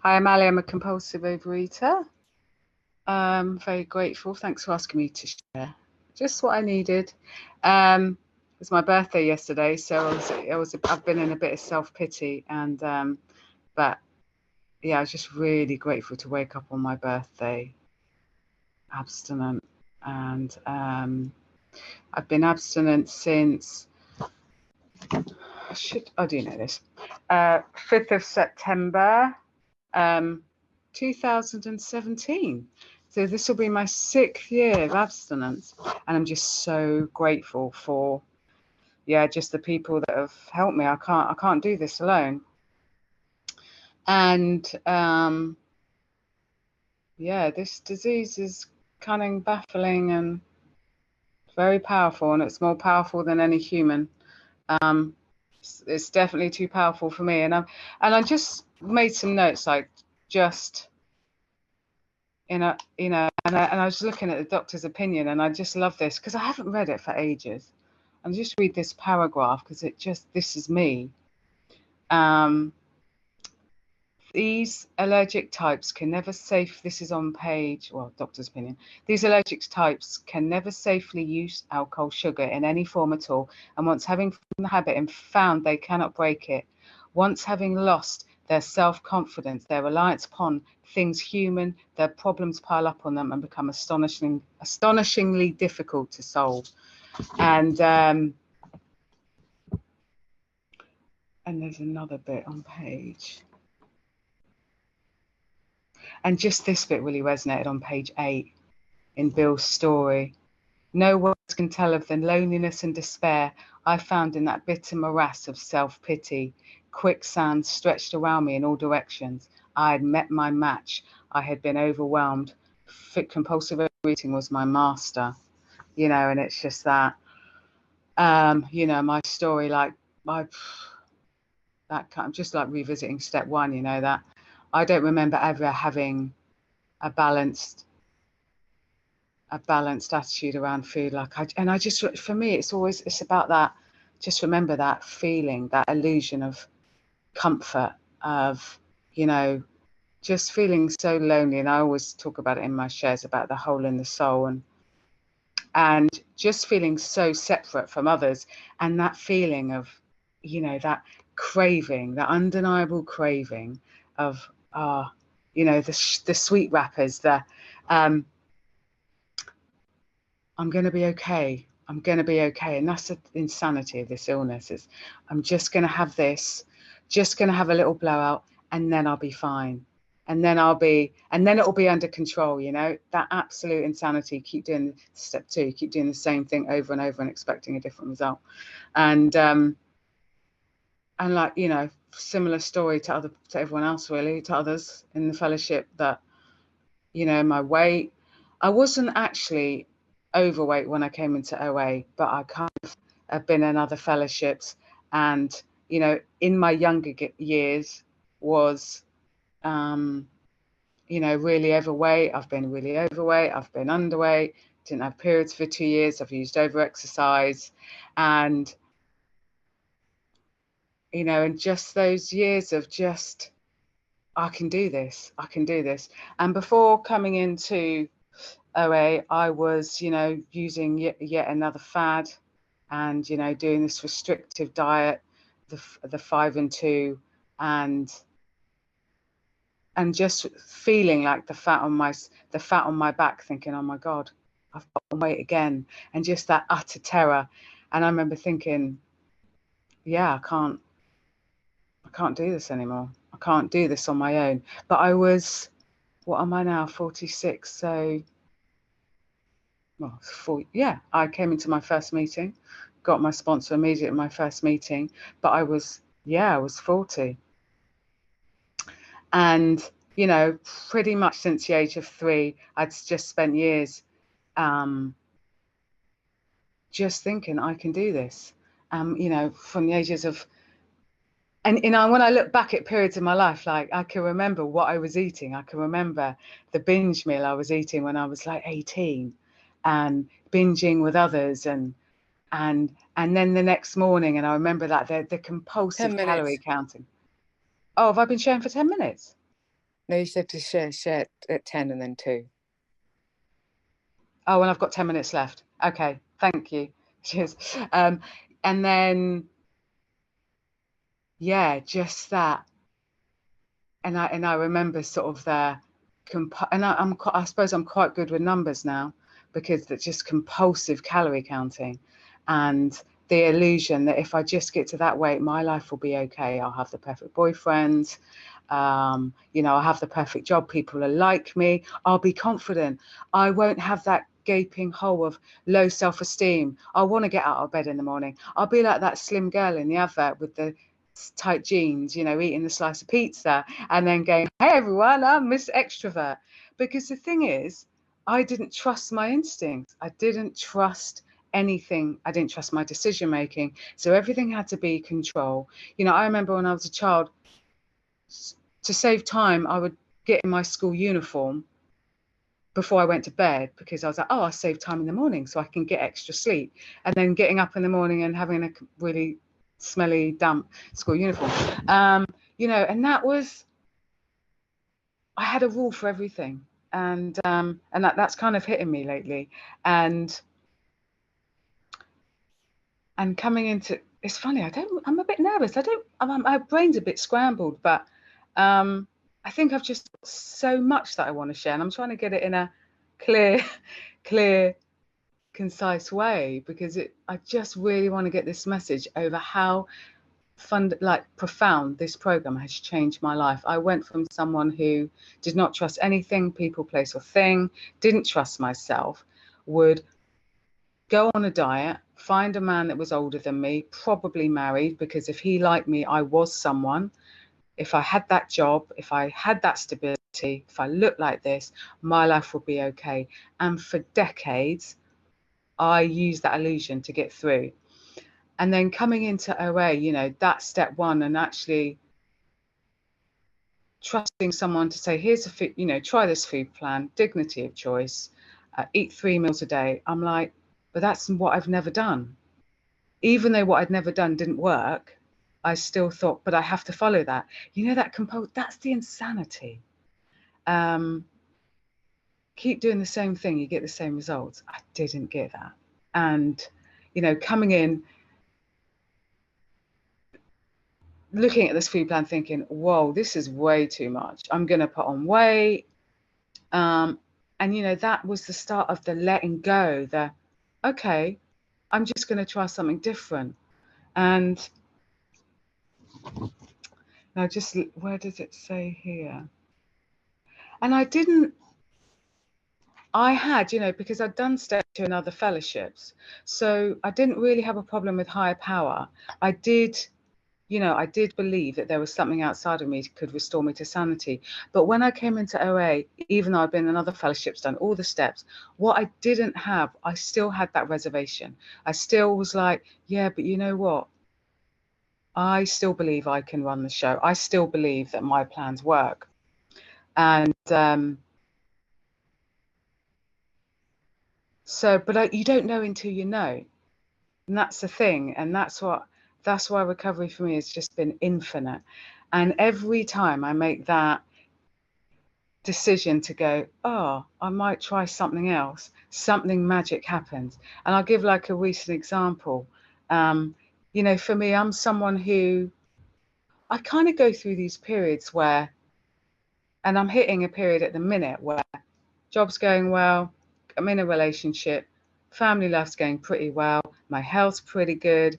Hi, I'm Ali. I'm a compulsive overeater. Very grateful. Thanks for asking me to share. Just what I needed. It was my birthday yesterday, so I've been in a bit of self-pity, and but yeah, I was just really grateful to wake up on my birthday abstinent, and I've been abstinent since I do know this 5th of September 2017. So this will be my 6th year of abstinence, and I'm just so grateful for just the people that have helped me. I can't do this alone. And this disease is cunning, baffling, and very powerful, and it's more powerful than any human. It's definitely too powerful for me, and I just made some notes, like just and I was looking at the doctor's opinion, and I just love this because I haven't read it for ages. And just read this paragraph because this is me. These allergic types can never this is on page, doctor's opinion. These allergic types can never safely use alcohol, sugar in any form at all. And once having formed the habit and found they cannot break it, once having lost their self-confidence, their reliance upon things human, their problems pile up on them and become astonishingly difficult to solve. And there's another bit on page. And just this bit really resonated on page 8 in Bill's story. No words can tell of the loneliness and despair I found in that bitter morass of self-pity. Quicksand stretched around me in all directions. I had met my match. I had been overwhelmed. Compulsive overeating was my master, and it's just that, my story, like I'm just like revisiting step 1, that I don't remember ever having a balanced attitude around food. For me, it's about that. Just remember that feeling, that illusion of comfort, of, just feeling so lonely. And I always talk about it in my shares about the hole in the soul, and just feeling so separate from others, and that feeling of, that craving, that undeniable craving of, the sweet wrappers, I'm going to be okay. I'm going to be okay. And that's the insanity of this illness, is I'm just going to have just going to have a little blowout, and then I'll be fine. And then it'll be under control, that absolute insanity. Keep doing step 2, keep doing the same thing over and over and expecting a different result. And like, similar story to everyone else, really, to others in the fellowship, that, my weight, I wasn't actually overweight when I came into OA, but I kind of have been in other fellowships, and, in my younger years was, really overweight. I've been really overweight. I've been underweight. Didn't have periods for 2 years. I've used over exercise, and, and just those years of just, I can do this. I can do this. And before coming into OA, I was, using yet another fad, and, doing this restrictive diet, the 5 and 2, and just feeling like the fat on my back, thinking, oh my God, I've got on weight again, and just that utter terror. And I remember thinking, yeah, I can't do this anymore. I can't do this on my own. But I was, what am I now, 46? So, I came into my first meeting, got my sponsor immediately at my first meeting, but I was 40. And, pretty much since the age of 3, I'd just spent years just thinking, I can do this. From the ages of, and, when I look back at periods in my life, like, I can remember what I was eating. I can remember the binge meal I was eating when I was like 18, and binging with others, and then the next morning, and I remember that the compulsive calorie counting. Oh, have I been sharing for 10 minutes? No, you said to share at 10 and then 2. Oh, and I've got 10 minutes left. Okay, thank you. Cheers. And then, yeah, just that. And I remember sort of I suppose I'm quite good with numbers now, because that's just compulsive calorie counting, and the illusion that if I just get to that weight, my life will be okay. I'll have the perfect boyfriend. I'll have the perfect job. People will like me. I'll be confident. I won't have that gaping hole of low self-esteem. I want to get out of bed in the morning. I'll be like that slim girl in the advert with the tight jeans, eating the slice of pizza and then going, hey everyone, I'm Miss Extrovert. Because the thing is, I didn't trust my instincts. I didn't trust anything. I didn't trust my decision making. So everything had to be control. I remember when I was a child, to save time, I would get in my school uniform before I went to bed, because I was like, oh, I'll save time in the morning so I can get extra sleep. And then getting up in the morning and having a really smelly, damp school uniform. And that was, I had a rule for everything. And that's kind of hitting me lately. And coming into, it's funny, I'm a bit nervous. My brain's a bit scrambled, but I think I've just got so much that I want to share, and I'm trying to get it in a clear, concise way, because I just really want to get this message over how profound this program has changed my life. I went from someone who did not trust anything, people, place, or thing, didn't trust myself, would go on a diet, find a man that was older than me, probably married, because if he liked me, I was someone. If I had that job, if I had that stability, if I looked like this, my life would be okay. And for decades, I used that illusion to get through. And then coming into OA, that's step one, and actually trusting someone to say, here's try this food plan, dignity of choice, eat 3 meals a day. I'm like, but that's what I've never done. Even though what I'd never done didn't work, I still thought, but I have to follow that. That's the insanity. Keep doing the same thing, you get the same results. I didn't get that. And, coming in, looking at this food plan thinking, whoa, this is way too much. I'm going to put on weight. And, that was the start of the letting go, okay, I'm just going to try something different. And now where does it say here? And I had, because I'd done step 2 and other fellowships. So I didn't really have a problem with higher power. I did believe that there was something outside of me that could restore me to sanity. But when I came into OA, even though I've been in other fellowships, done all the steps, what I didn't have, I still had that reservation. I still was like, yeah, but you know what? I still believe I can run the show. I still believe that my plans work. And but you don't know until you know. And that's the thing. And that's why recovery for me has just been infinite. And every time I make that decision to go, oh, I might try something else, something magic happens. And I'll give like a recent example. For me, I'm someone who, I kind of go through these periods where, and I'm hitting a period at the minute where job's going well, I'm in a relationship, family life's going pretty well, my health's pretty good,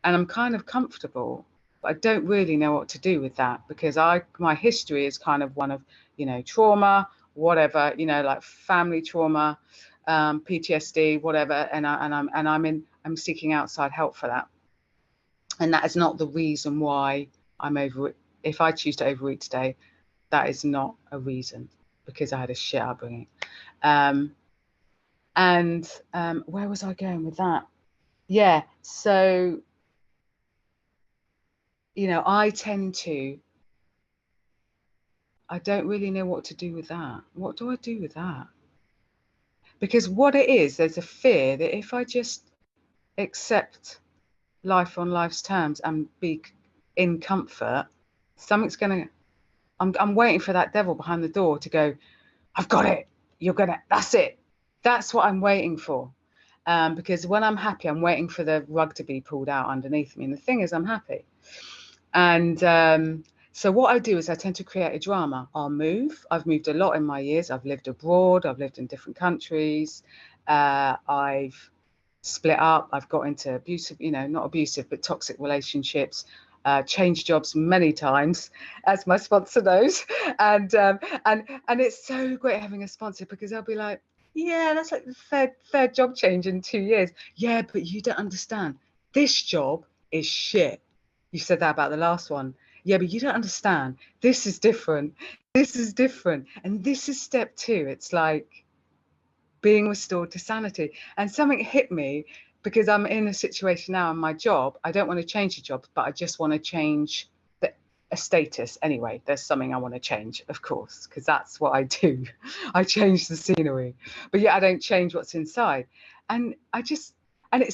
and I'm kind of comfortable, but I don't really know what to do with that, because my history is kind of one of, trauma, whatever, like family trauma, PTSD, whatever, and I'm seeking outside help for that. And that is not the reason why I'm over. If I choose to overeat today, that is not a reason, because I had a shit upbringing. Where was I going with that? Yeah, so I don't really know what to do with that. What do I do with that? Because what it is, there's a fear that if I just accept life on life's terms and be in comfort, something's going to I'm waiting for that devil behind the door to go, I've got it. That's it. That's what I'm waiting for. Because when I'm happy, I'm waiting for the rug to be pulled out underneath me. And the thing is, I'm happy. And so what I do is I tend to create a drama. I'll move. I've moved a lot in my years. I've lived abroad. I've lived in different countries. I've split up. I've got into abusive, not abusive, but toxic relationships. Changed jobs many times, as my sponsor knows. And it's so great having a sponsor, because they'll be like, yeah, that's like the third job change in 2 years. Yeah, but you don't understand. This job is shit. You said that about the last one. Yeah, but you don't understand. This is different. This is different. And this is step 2. It's like being restored to sanity. And something hit me, because I'm in a situation now in my job. I don't want to change the job, but I just want to change a status. Anyway, there's something I want to change, of course, because that's what I do. I change the scenery. But yeah, I don't change what's inside. And it's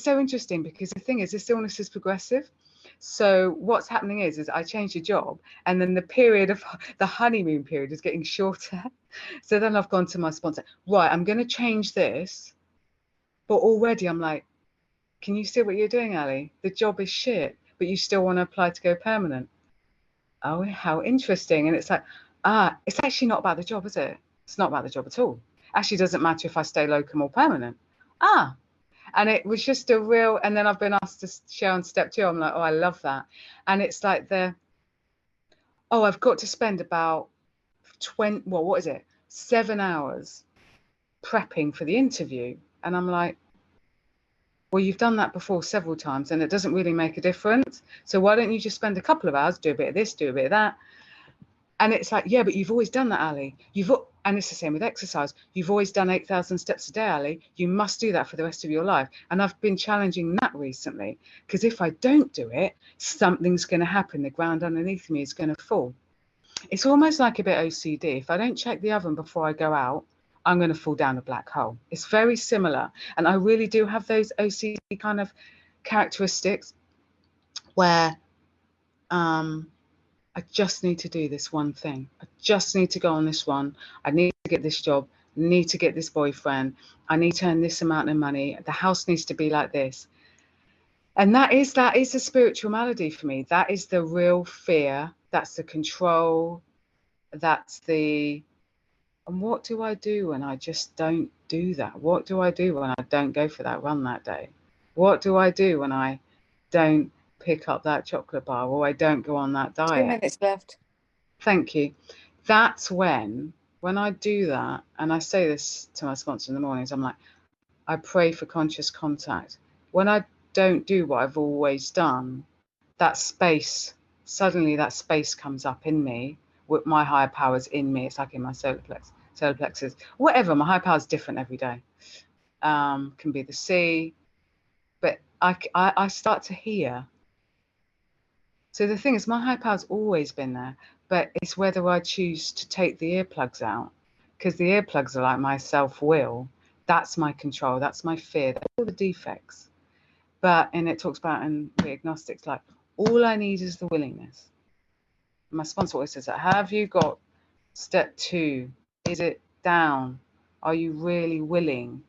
so interesting, because the thing is, this illness is progressive. So what's happening is I change the job, and then the period of the honeymoon period is getting shorter. So then I've gone to my sponsor, right, I'm going to change this. But already I'm like, can you see what you're doing, Ali? The job is shit, but you still want to apply to go permanent. Oh, how interesting. And it's like, it's actually not about the job, is it? It's not about the job at all. Actually, doesn't matter if I stay locum or permanent. And it was just a real, and then I've been asked to share on step 2. I'm like, oh, I love that. And it's like I've got to spend about 7 hours prepping for the interview. And I'm like, well, you've done that before several times, and it doesn't really make a difference. So why don't you just spend a couple of hours, do a bit of this, do a bit of that? And it's like, yeah, but you've always done that, Ali. And it's the same with exercise. You've always done 8,000 steps a day, Ali. You must do that for the rest of your life. And I've been challenging that recently, because if I don't do it, something's going to happen. The ground underneath me is going to fall. It's almost like a bit OCD. If I don't check the oven before I go out, I'm going to fall down a black hole. It's very similar. And I really do have those OCD kind of characteristics where I just need to do this one thing. I just need to go on this one. I need to get this job. I need to get this boyfriend. I need to earn this amount of money. The house needs to be like this. And that is a spiritual malady for me. That is the real fear. That's the control. And what do I do when I just don't do that? What do I do when I don't go for that run that day? What do I do when I don't pick up that chocolate bar, or I don't go on that diet? 2 minutes left. Thank you. That's when I do that, and I say this to my sponsor in the mornings, I'm like, I pray for conscious contact. When I don't do what I've always done, suddenly that space comes up in me with my higher powers in me. It's like in my solar plexus, whatever. My higher power is different every day. Can be the sea, but I start to hear. So the thing is, my higher power's always been there, but it's whether I choose to take the earplugs out, because the earplugs are like my self-will. That's my control. That's my fear. That's all the defects. And it talks about in the agnostics, like, all I need is the willingness. My sponsor always says that. Have you got step 2? Is it down? Are you really willing?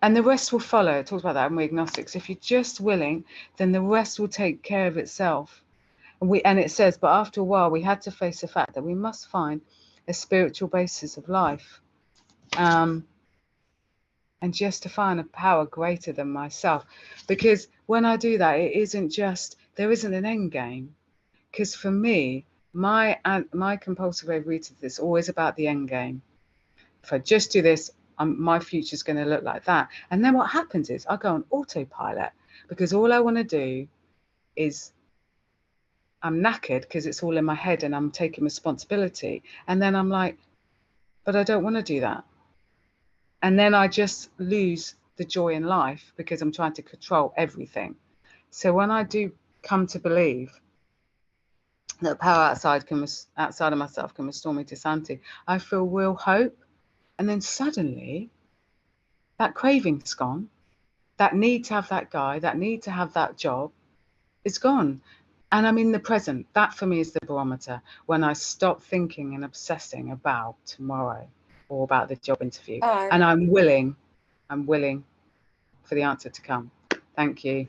And the rest will follow. It talks about that in We Agnostics. If you're just willing, then the rest will take care of itself. And it says, but after a while, we had to face the fact that we must find a spiritual basis of life. And justifying a power greater than myself. Because when I do that, there isn't an end game. Because for me, my compulsive overeating is always about the end game. If I just do this, my future's going to look like that. And then what happens is I go on autopilot, because all I want to do is, I'm knackered because it's all in my head and I'm taking responsibility. And then I'm like, but I don't want to do that. And then I just lose the joy in life because I'm trying to control everything. So when I do come to believe that power outside of myself can restore me to sanity, I feel real hope. And then suddenly that craving's gone. That need to have that guy, that need to have that job is gone. And I'm in the present. That for me is the barometer. When I stop thinking and obsessing about tomorrow or about the job interview. And I'm willing for the answer to come. Thank you.